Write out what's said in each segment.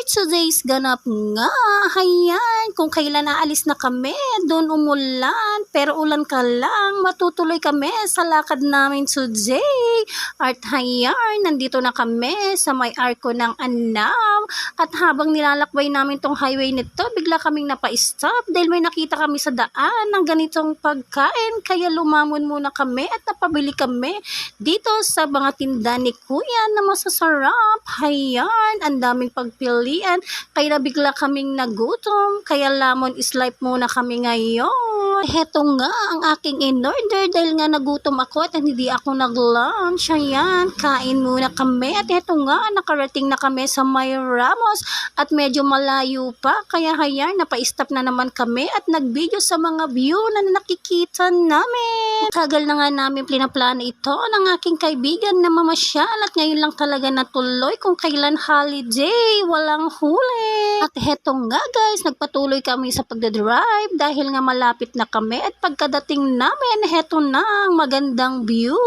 today's ganap nga, hayan, kung kailan aalis na kami, doon umulan, pero ulan ka lang, matutuloy kami sa lakad namin today. At hayan, nandito na kami sa may arko ng Anam, at habang nilalakbay namin tong highway nito, bigla kaming napa-stop dahil may nakita kami sa daan ng ganitong pagkain, kaya lumamon muna kami at napabili kami dito sa mga tinda ni Kuya na masasarap. Hayan, ang daming pagpilian, kaya bigla kaming nagutom, kaya lemon is life muna kami ngayon. Heto nga ang aking in-order dahil nga nagutom ako at hindi ako nag-lunch. Ayan, kain muna kami at heto nga, nakarating na kami sa May Ramos at medyo malayo pa, kaya hayan, napa-stop na naman kami at nag-video sa mga view na nakikita namin. Tagal na nga namin pinaplano ito ng aking kaibigan na mamasyal at ngayon lang talaga natuloy kung kailan holiday, walang huli. At heto nga guys, nagpatuloy kami sa pagdadrive dahil nga malapit na kami at pagkadating namin, heto na ang magandang view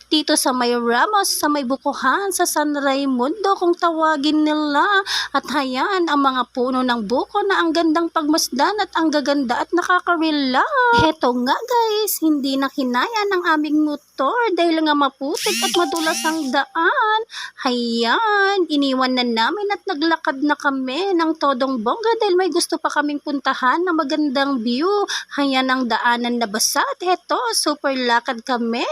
dito sa May Ramos, sa may bukuhan, sa San Raimundo kung tawagin nila. At hayan, ang mga puno ng buko na ang gandang pagmasdan at ang gaganda at nakaka-relax. Heto nga guys, hindi na kinaya ng aming motor dahil nga maputik at madulas ang daan. Hayan, iniwan na namin at naglakad na kami ng todong bongga dahil may gusto pa kaming puntahan na magandang view. Hayan, ang daanan na basa at heto, super lakad kami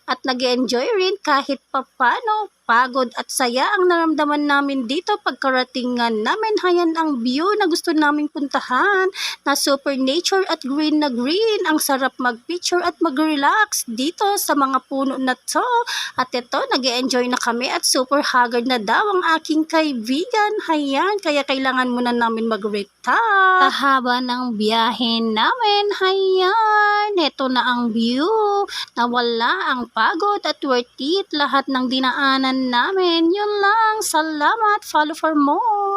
at nag-enjoy rin kahit papano. Pagod at saya ang naramdaman namin dito pagkaratingan namin. Hayan ang view na gusto naming puntahan na super nature at green na green. Ang sarap mag-picture at mag-relax dito sa mga puno na to. At ito, nag-enjoy na kami at super haggard na daw ang aking kaibigan. Hayan, kaya kailangan muna namin mag-retire. Sa haba ng biyahe namin, hayan, ito na ang view. Nawala ang pagod at worth it lahat ng dinaanan namin. Yun lang. Salamat. Follow for more.